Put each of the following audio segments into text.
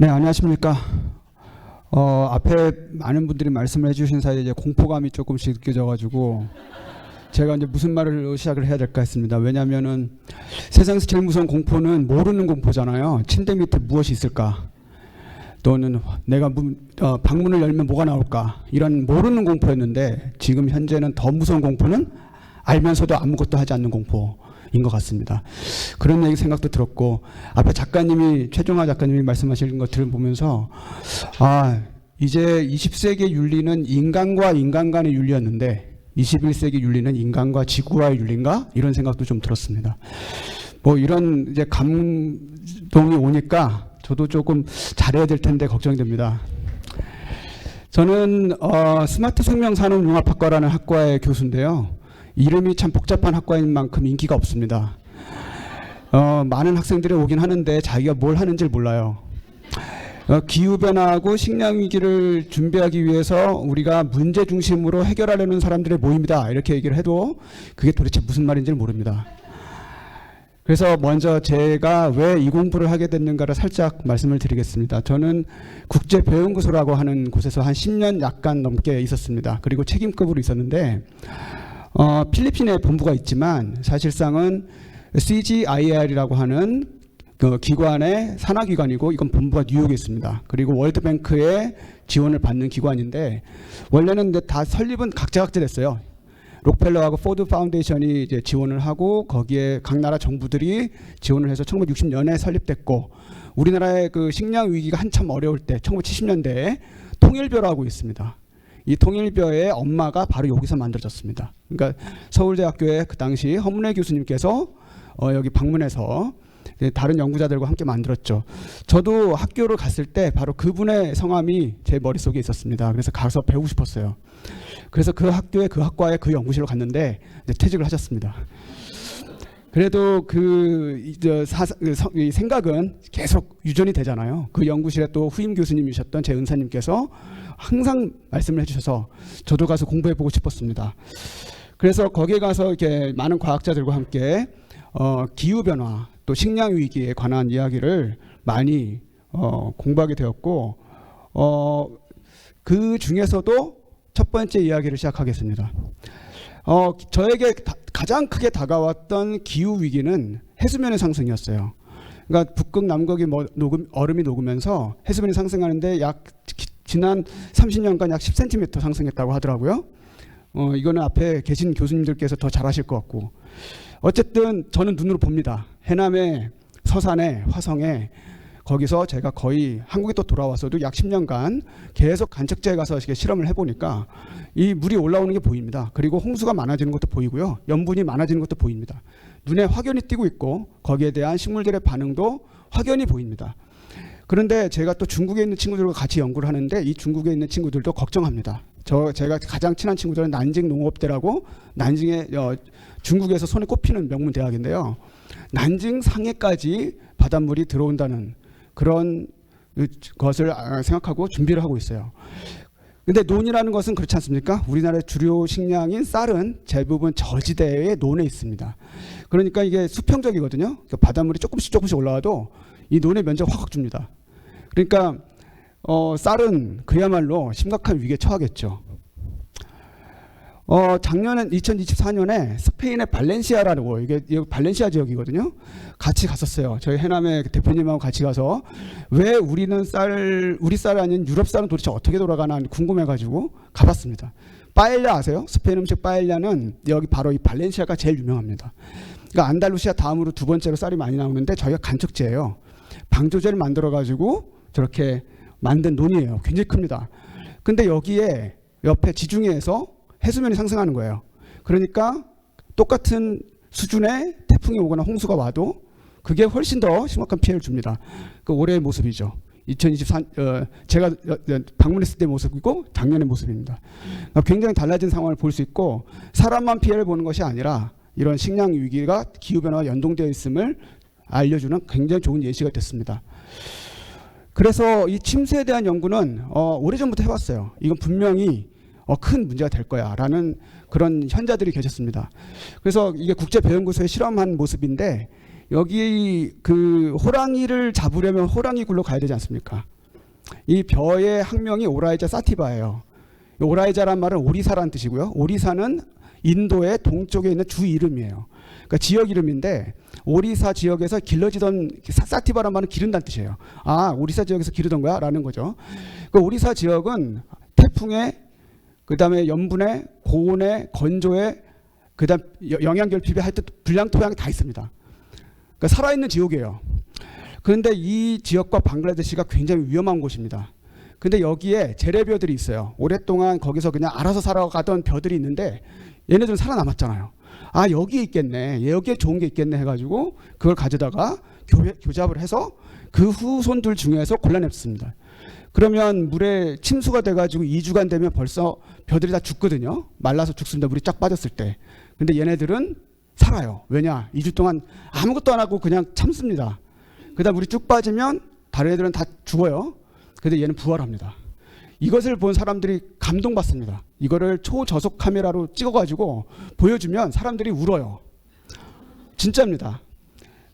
네, 안녕하십니까. 앞에 많은 분들이 말씀을 해주신 사이에 이제 공포감이 조금씩 느껴져가지고 제가 이제 무슨 말을 시작을 해야 될까 했습니다. 왜냐하면은 세상에서 제일 무서운 공포는 모르는 공포잖아요. 침대 밑에 무엇이 있을까? 또는 내가 방문을 열면 뭐가 나올까? 이런 모르는 공포였는데 지금 현재는 더 무서운 공포는 알면서도 아무것도 하지 않는 공포인 것 같습니다. 그런 얘기 생각도 들었고, 앞에 최종화 작가님이 말씀하신 것들을 보면서 이제 20세기 윤리는 인간과 인간 간의 윤리였는데 21세기 윤리는 인간과 지구와의 윤리인가? 이런 생각도 좀 들었습니다. 뭐 이런 이제 감동이 오니까 저도 조금 잘해야 될 텐데 걱정이 됩니다. 저는 스마트 생명산업융합학과라는 학과의 교수인데요. 이름이 참 복잡한 학과인 만큼 인기가 없습니다. 많은 학생들이 오긴 하는데 자기가 뭘 하는지를 몰라요. 기후변화하고 식량위기를 준비하기 위해서 우리가 문제 중심으로 해결하려는 사람들의 모임이다, 이렇게 얘기를 해도 그게 도대체 무슨 말인지를 모릅니다. 그래서 먼저 제가 왜 이 공부를 하게 됐는가를 살짝 말씀을 드리겠습니다. 저는 국제배움연구소라고 하는 곳에서 한 10년 약간 넘게 있었습니다. 그리고 책임급으로 있었는데 필리핀에 본부가 있지만 사실상은 CGIAR이라고 하는 그 기관의 산하기관이고, 이건 본부가 뉴욕에 있습니다. 그리고 월드뱅크의 지원을 받는 기관인데, 원래는 다 설립은 각자됐어요. 록펠러하고 포드 파운데이션이 이제 지원을 하고, 거기에 각 나라 정부들이 지원을 해서 1960년에 설립됐고, 우리나라의 그 식량 위기가 한참 어려울 때 1970년대에 통일벼라고 있습니다. 이 통일벼의 엄마가 바로 여기서 만들어졌습니다. 그러니까 서울대학교의 그 당시 허문회 교수님께서 여기 방문해서 다른 연구자들과 함께 만들었죠. 저도 학교를 갔을 때 바로 그분의 성함이 제 머릿속에 있었습니다. 그래서 가서 배우고 싶었어요. 그래서 그 학교에, 그 학과에, 그 연구실로 갔는데 퇴직을 하셨습니다. 그래도 이 생각은 계속 유전이 되잖아요. 그 연구실에 또 후임 교수님이셨던 제 은사님께서 항상 말씀을 해주셔서 저도 가서 공부해보고 싶었습니다. 그래서 거기에 가서 이렇게 많은 과학자들과 함께 기후변화 또 식량위기에 관한 이야기를 많이 공부하게 되었고, 그 중에서도 첫 번째 이야기를 시작하겠습니다. 저에게 가장 크게 다가왔던 기후위기는 해수면의 상승이었어요. 그러니까 북극 남극이 얼음이 녹으면서 해수면이 상승하는데 지난 30년간 약 10cm 상승했다고 하더라고요. 이거는 앞에 계신 교수님들께서 더 잘하실 것 같고, 어쨌든 저는 눈으로 봅니다. 해남에, 서산에, 화성에, 거기서 제가 거의 한국에 또 돌아와서도 약 10년간 계속 관측지에 가서 실험을 해보니까 이 물이 올라오는 게 보입니다. 그리고 홍수가 많아지는 것도 보이고요. 염분이 많아지는 것도 보입니다. 눈에 확연히 띄고 있고, 거기에 대한 식물들의 반응도 확연히 보입니다. 그런데 제가 또 중국에 있는 친구들과 같이 연구를 하는데, 이 중국에 있는 친구들도 걱정합니다. 제가 가장 친한 친구들은 난징 농업대라고, 난징에 중국에서 손에 꼽히는 명문 대학인데요. 난징 상해까지 바닷물이 들어온다는 그런 것을 생각하고 준비를 하고 있어요. 근데 논이라는 것은 그렇지 않습니까? 우리나라의 주요 식량인 쌀은 대부분 저지대의 논에 있습니다. 그러니까 이게 수평적이거든요. 바닷물이 조금씩 올라와도 이 논의 면적 확 줍니다. 그러니까 쌀은 그야말로 심각한 위기에 처하겠죠. 작년엔 2024년에 스페인의 발렌시아라고, 이게 발렌시아 지역이거든요. 같이 갔었어요. 저희 해남의 대표님하고 같이 가서 왜 우리 쌀이 아닌 유럽 쌀은 도대체 어떻게 돌아가나 궁금해가지고 가봤습니다. 빠엘야 아세요? 스페인 음식 빠엘야는 여기 바로 이 발렌시아가 제일 유명합니다. 그러니까 안달루시아 다음으로 두 번째로 쌀이 많이 나오는데 저희가 간척지예요. 방조제를 만들어가지고 저렇게 만든 논이에요. 굉장히 큽니다. 근데 여기에 옆에 지중해에서 해수면이 상승하는 거예요. 그러니까 똑같은 수준의 태풍이 오거나 홍수가 와도 그게 훨씬 더 심각한 피해를 줍니다. 그 올해의 모습이죠. 2024 제가 방문했을 때 모습이고 작년의 모습입니다. 굉장히 달라진 상황을 볼 수 있고, 사람만 피해를 보는 것이 아니라 이런 식량 위기가 기후변화와 연동되어 있음을 알려주는 굉장히 좋은 예시가 됐습니다. 그래서 이 침수에 대한 연구는 오래전부터 해왔어요. 이건 분명히 큰 문제가 될 거야 라는 그런 현자들이 계셨습니다. 그래서 이게 국제배움연구소에 실험한 모습인데, 여기 그 호랑이를 잡으려면 호랑이 굴로 가야 되지 않습니까? 이 벼의 학명이 오라이자 사티바예요. 오라이자란 말은 오리사란 뜻이고요. 오리사는 인도의 동쪽에 있는 주 이름이에요. 그러니까 지역 이름인데 오리사 지역에서 길러지던 사티바란 말은 기른다는 뜻이에요. 아, 오리사 지역에서 기르던 거야? 라는 거죠. 그 오리사 지역은 태풍에, 그 다음에 염분에, 고온에, 건조에, 그 다음 영양결핍에 하여튼 불량토양이 다 있습니다. 그러니까 살아있는 지옥이에요. 그런데 이 지역과 방글라데시가 굉장히 위험한 곳입니다. 근데 여기에 재래벼들이 있어요. 오랫동안 거기서 그냥 알아서 살아가던 벼들이 있는데 얘네들은 살아남았잖아요. 아, 여기에 있겠네, 여기에 좋은 게 있겠네 해가지고 그걸 가져다가 교잡을 해서 그 후손들 중에서 골라냈습니다. 그러면 물에 침수가 돼가지고 2주간 되면 벌써 벼들이 다 죽거든요. 말라서 죽습니다. 물이 쫙 빠졌을 때. 근데 얘네들은 살아요. 왜냐? 2주 동안 아무것도 안 하고 그냥 참습니다. 그다음 물이 쭉 빠지면 다른 애들은 다 죽어요. 근데 얘는 부활합니다. 이것을 본 사람들이 감동받습니다. 이거를 초저속 카메라로 찍어가지고 보여주면 사람들이 울어요. 진짜입니다.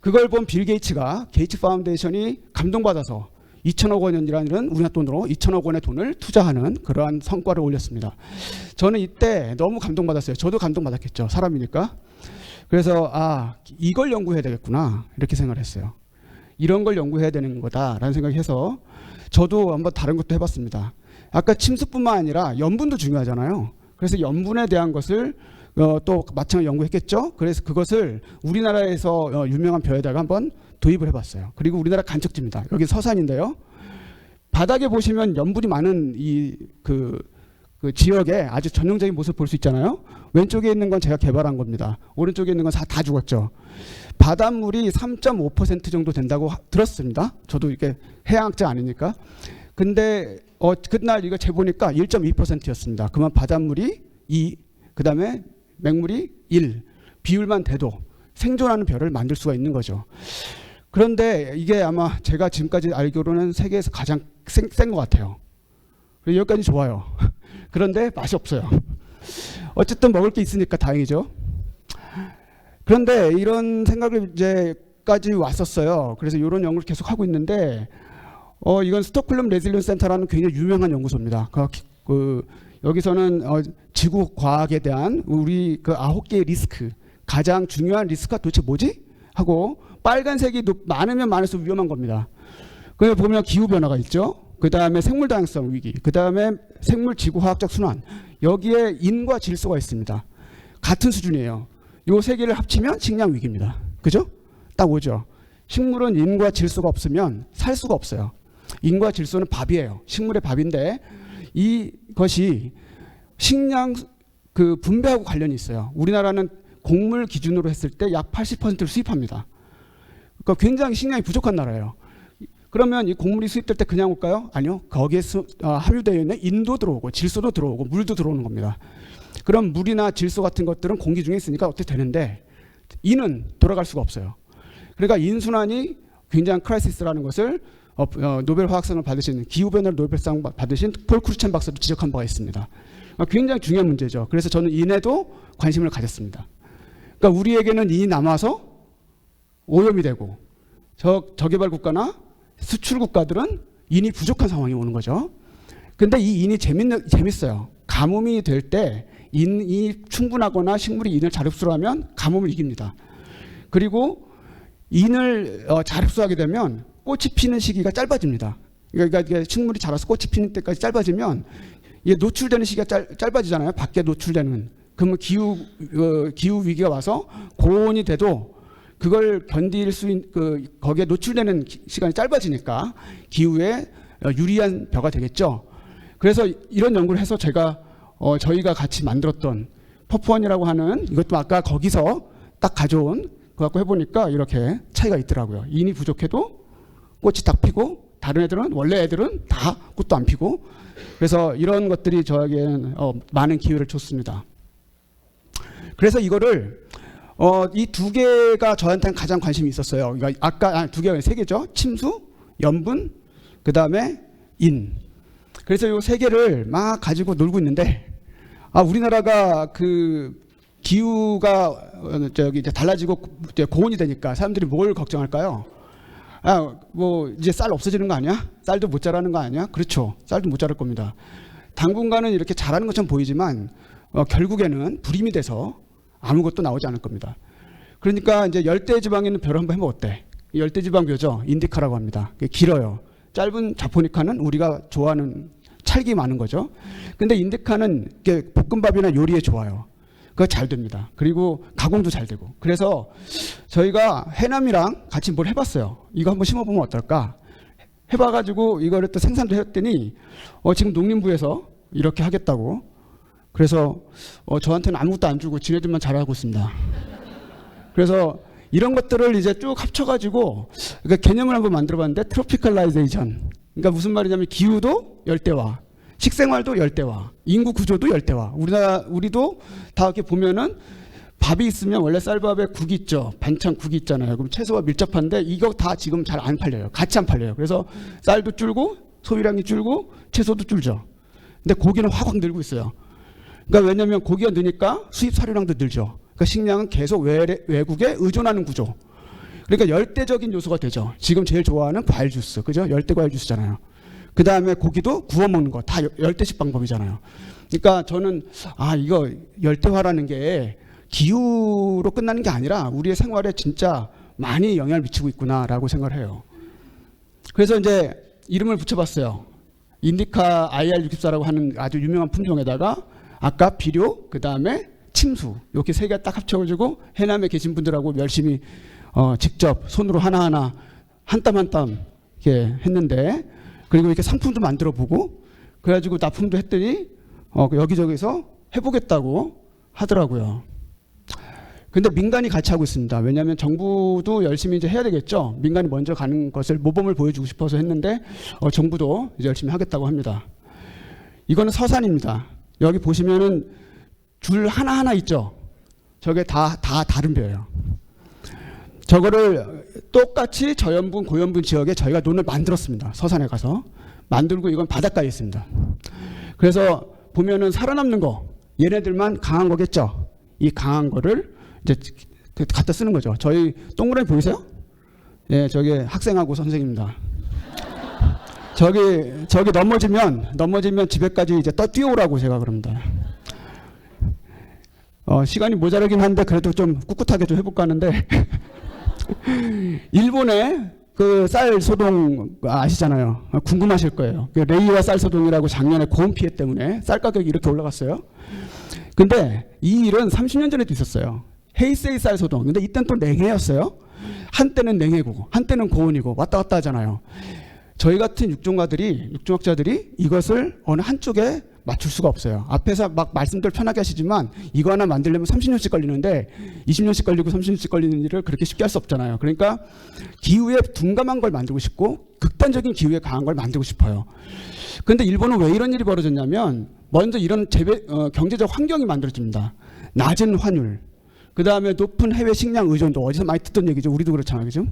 그걸 본 빌 게이츠가 게이츠 파운데이션이 감동받아서 2천억 원이라는 우리나라 돈으로 2천억 원의 돈을 투자하는 그러한 성과를 올렸습니다. 저는 이때 너무 감동받았어요. 저도 감동받았겠죠. 사람이니까. 그래서 아, 이걸 연구해야 되겠구나 이렇게 생각을 했어요. 이런 걸 연구해야 되는 거다라는 생각을 해서 저도 한번 다른 것도 해봤습니다. 아까 침수뿐만 아니라 염분도 중요하잖아요. 그래서 염분에 대한 것을 또 마찬가지로 연구했겠죠. 그래서 그것을 우리나라에서 유명한 벼에다가 한번 도입을 해봤어요. 그리고 우리나라 간척지입니다. 여기 서산인데요. 바닥에 보시면 염분이 많은 그 지역에 아주 전형적인 모습을 볼 수 있잖아요. 왼쪽에 있는 건 제가 개발한 겁니다. 오른쪽에 있는 건 다 죽었죠. 바닷물이 3.5% 정도 된다고 들었습니다. 저도 이렇게 해양학자 아니니까. 근데 그날 이거 재보니까 1.2%였습니다. 그러면 바닷물이 2, 그 다음에 맹물이 1, 비율만 돼도 생존하는 벼를 만들 수가 있는 거죠. 그런데 이게 아마 제가 지금까지 알기로는 세계에서 가장 센 것 같아요. 여기까지 좋아요. 그런데 맛이 없어요. 어쨌든 먹을 게 있으니까 다행이죠. 그런데 이런 생각을 이제까지 왔었어요. 그래서 이런 연구를 계속 하고 있는데 이건 스톡홀름 레질리언스 센터라는 굉장히 유명한 연구소입니다. 여기서는 지구 과학에 대한 우리 그 9개의 리스크, 가장 중요한 리스크가 도대체 뭐지? 하고 빨간색이 많으면 많을수록 위험한 겁니다. 그에 보면 기후 변화가 있죠. 그 다음에 생물 다양성 위기, 그 다음에 생물 지구 화학적 순환, 여기에 인과 질소가 있습니다. 같은 수준이에요. 요 세 개를 합치면 식량 위기입니다. 그죠? 딱 오죠. 식물은 인과 질소가 없으면 살 수가 없어요. 인과 질소는 밥이에요. 식물의 밥인데 이것이 식량 그 분배하고 관련이 있어요. 우리나라는 곡물 기준으로 했을 때 약 80%를 수입합니다. 그러니까 굉장히 식량이 부족한 나라예요. 그러면 이 곡물이 수입될 때 그냥 올까요? 아니요. 거기에 함유되어 있는 인도 들어오고 질소도 들어오고 물도 들어오는 겁니다. 그럼 물이나 질소 같은 것들은 공기 중에 있으니까 어떻게 되는데 인은 돌아갈 수가 없어요. 그러니까 인순환이 굉장한 크라이시스라는 것을 노벨 화학상을 받으신, 기후변화 노벨상 받으신 폴 크루첸 박사도 지적한 바가 있습니다. 굉장히 중요한 문제죠. 그래서 저는 인에도 관심을 가졌습니다. 그러니까 우리에게는 인이 남아서 오염이 되고 저개발 국가나 수출 국가들은 인이 부족한 상황이 오는 거죠. 근데 이 인이 재밌어요. 가뭄이 될 때 인이 충분하거나 식물이 인을 잘 흡수를 하면 가뭄을 이깁니다. 그리고 인을 잘 흡수하게 되면 꽃이 피는 시기가 짧아집니다. 그러니까 이게 식물이 자라서 꽃이 피는 때까지 짧아지면 이게 노출되는 시기가 짧아지잖아요. 밖에 노출되는. 그러면 기후 위기가 와서 고온이 돼도 그걸 견딜 수 있는 거기에 노출되는 시간이 짧아지니까 기후에 유리한 벼가 되겠죠. 그래서 이런 연구를 해서 제가 저희가 같이 만들었던 퍼프원이라고 하는 이것도 아까 거기서 딱 가져온 거 갖고 해보니까 이렇게 차이가 있더라고요. 인이 부족해도 꽃이 딱 피고 다른 애들은 원래 애들은 다 꽃도 안 피고 그래서 이런 것들이 저에게는 많은 기회를 줬습니다. 그래서 이거를 이 두 개가 저한테는 가장 관심이 있었어요. 그러니까 아까 두 개가 세 개죠. 침수, 염분, 그 다음에 인. 그래서 이 세 개를 막 가지고 놀고 있는데 우리나라가 그 기후가 이제 달라지고 이제 고온이 되니까 사람들이 뭘 걱정할까요? 뭐 이제 쌀 없어지는 거 아니야? 쌀도 못 자라는 거 아니야? 그렇죠. 쌀도 못 자랄 겁니다. 당분간은 이렇게 자라는 것처럼 보이지만 결국에는 불임이 돼서 아무것도 나오지 않을 겁니다. 그러니까 이제 열대지방에 있는 벼를 한번 해보면 어때? 열대지방 벼죠. 인디카라고 합니다. 길어요. 짧은 자포니카는 우리가 좋아하는 찰기 많은 거죠. 근데 인디카는 볶음밥이나 요리에 좋아요. 그거 잘 됩니다. 그리고 가공도 잘 되고. 그래서 저희가 해남이랑 같이 뭘 해봤어요. 이거 한번 심어보면 어떨까? 해봐가지고 이거를 또 생산도 했더니 지금 농림부에서 이렇게 하겠다고. 그래서 저한테는 아무것도 안 주고 지네들만 잘하고 있습니다. 그래서 이런 것들을 이제 쭉 합쳐가지고 그러니까 개념을 한번 만들어봤는데 트로피컬라이제이션. 그러니까 무슨 말이냐면 기후도 열대화, 식생활도 열대화, 인구 구조도 열대화. 우리도 다 이렇게 보면은 밥이 있으면 원래 쌀밥에 국이 있죠. 반찬 국이 있잖아요. 그럼 채소와 밀접한데 이거 다 지금 잘 안 팔려요. 같이 안 팔려요. 그래서 쌀도 줄고 소비량이 줄고 채소도 줄죠. 근데 고기는 확 늘고 있어요. 그러니까 왜냐하면 고기가 느니까 수입 사료량도 늘죠. 그러니까 식량은 계속 외국에 의존하는 구조. 그러니까 열대적인 요소가 되죠. 지금 제일 좋아하는 과일 주스, 그죠? 열대 과일 주스잖아요. 그 다음에 고기도 구워 먹는 거 다 열대식 방법이잖아요. 그러니까 저는 이거 열대화라는 게 기후로 끝나는 게 아니라 우리의 생활에 진짜 많이 영향을 미치고 있구나라고 생각을 해요. 그래서 이제 이름을 붙여봤어요. 인디카 IR64라고 하는 아주 유명한 품종에다가 아까 비료, 그 다음에 침수 이렇게 세 개 딱 합쳐가지고 해남에 계신 분들하고 열심히 직접 손으로 하나하나 한 땀 한 땀 이렇게 했는데 그리고 이렇게 상품도 만들어 보고 그래가지고 납품도 했더니 여기저기서 해보겠다고 하더라고요. 근데 민간이 같이 하고 있습니다. 왜냐하면 정부도 열심히 이제 해야 되겠죠. 민간이 먼저 가는 것을 모범을 보여주고 싶어서 했는데 정부도 이제 열심히 하겠다고 합니다. 이거는 서산입니다. 여기 보시면은 줄 하나하나 있죠. 저게 다 다른 벼예요. 저거를 똑같이 저염분, 고염분 지역에 저희가 논을 만들었습니다. 서산에 가서 만들고 이건 바닷가에 있습니다. 그래서 보면은 살아남는 거 얘네들만 강한 거겠죠. 이 강한 거를 이제 갖다 쓰는 거죠. 저희 동그라미 보이세요? 예, 저기 학생하고 선생입니다. 저기 넘어지면 집에까지 이제 뛰어오라고 제가 그럽니다. 시간이 모자라긴 한데 그래도 좀 꿋꿋하게 좀 해볼까 하는데 일본의 그 쌀 소동 아시잖아요. 궁금하실 거예요. 그 레이와 쌀 소동이라고 작년에 고온 피해 때문에 쌀 가격이 이렇게 올라갔어요. 근데 이 일은 30년 전에도 있었어요. 헤이세이 쌀 소동. 근데 이때는 또 냉해였어요. 한때는 냉해고 한때는 고온이고 왔다 갔다 하잖아요. 저희 같은 육종학자들이 이것을 어느 한쪽에 맞출 수가 없어요. 앞에서 막 말씀들 편하게 하시지만 이거 하나 만들려면 30년씩 걸리는데 20년씩 걸리고 30년씩 걸리는 일을 그렇게 쉽게 할 수 없잖아요. 그러니까 기후에 둔감한 걸 만들고 싶고 극단적인 기후에 강한 걸 만들고 싶어요. 그런데 일본은 왜 이런 일이 벌어졌냐면 먼저 이런 경제적 환경이 만들어집니다. 낮은 환율, 그 다음에 높은 해외 식량 의존도 어디서 많이 듣던 얘기죠. 우리도 그렇잖아요. 그죠?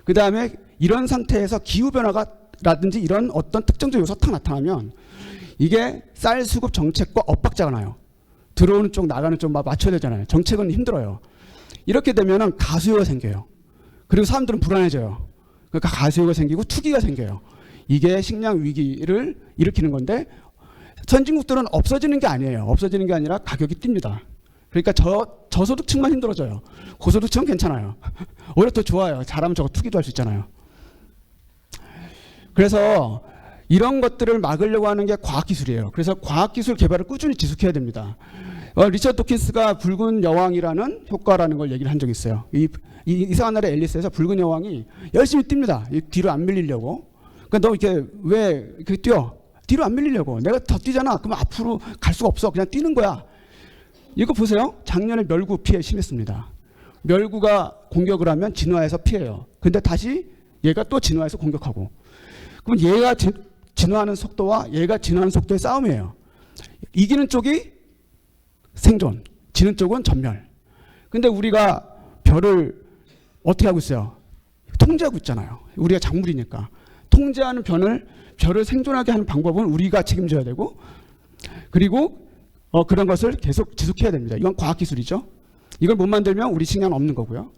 그 다음에 이런 상태에서 기후변화라든지 이런 어떤 특정적 요소가 탁 나타나면 이게 쌀 수급 정책과 엇박자가 나요. 들어오는 쪽 나가는 쪽 맞춰야 되잖아요. 정책은 힘들어요. 이렇게 되면 가수요가 생겨요. 그리고 사람들은 불안해져요. 그러니까 가수요가 생기고 투기가 생겨요. 이게 식량 위기를 일으키는 건데 선진국들은 없어지는 게 아니에요. 없어지는 게 아니라 가격이 뜁니다. 그러니까 저소득층만 힘들어져요. 고소득층은 괜찮아요. 오히려 더 좋아요. 잘하면 저거 투기도 할 수 있잖아요. 그래서 이런 것들을 막으려고 하는 게 과학기술이에요. 그래서 과학기술 개발을 꾸준히 지속해야 됩니다. 리처드 도킨스가 붉은 여왕이라는 효과라는 걸 얘기를 한 적이 있어요. 이상한 나라의 앨리스에서 붉은 여왕이 열심히 뜁니다. 뒤로 안 밀리려고. 그러니까 너 이렇게 왜 이렇게 뛰어? 뒤로 안 밀리려고. 내가 더 뛰잖아. 그럼 앞으로 갈 수가 없어. 그냥 뛰는 거야. 이거 보세요. 작년에 멸구 피해 심했습니다. 멸구가 공격을 하면 진화해서 피해요. 근데 다시 얘가 또 진화해서 공격하고. 그럼 얘가 진화하는 속도와 얘가 진화하는 속도의 싸움이에요. 이기는 쪽이 생존, 지는 쪽은 전멸. 근데 우리가 별을 어떻게 하고 있어요? 통제하고 있잖아요. 우리가 작물이니까. 통제하는 별을 생존하게 하는 방법은 우리가 책임져야 되고 그리고 그런 것을 계속 지속해야 됩니다. 이건 과학기술이죠. 이걸 못 만들면 우리 식량은 없는 거고요.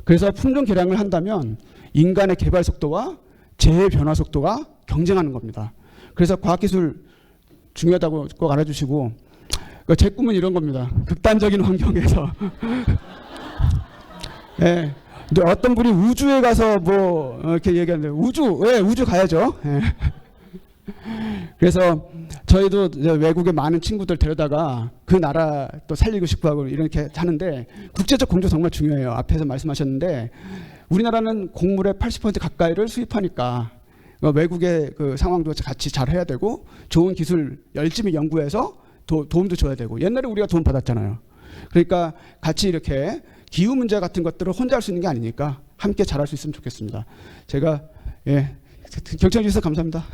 그래서 품종 개량을 한다면 인간의 개발 속도와 재해 변화 속도가 경쟁하는 겁니다. 그래서 과학기술 중요하다고 꼭 알아주시고, 제 꿈은 이런 겁니다. 극단적인 환경에서 예, 어떤 분이 우주에 가서 뭐 이렇게 얘기하는데 우주 가야죠. 예. 그래서 저희도 외국의 많은 친구들 데려다가 그 나라 또 살리고 싶어하고 이렇게 하는데, 국제적 공조 정말 중요해요. 앞에서 말씀하셨는데 우리나라는 곡물의 80% 가까이를 수입하니까 외국의 그 상황도 같이 잘 해야 되고, 좋은 기술 열심히 연구해서 도움도 줘야 되고, 옛날에 우리가 도움 받았잖아요. 그러니까 같이 이렇게 기후 문제 같은 것들을 혼자 할 수 있는 게 아니니까 함께 잘할 수 있으면 좋겠습니다. 제가 경청해 주셔서 감사합니다.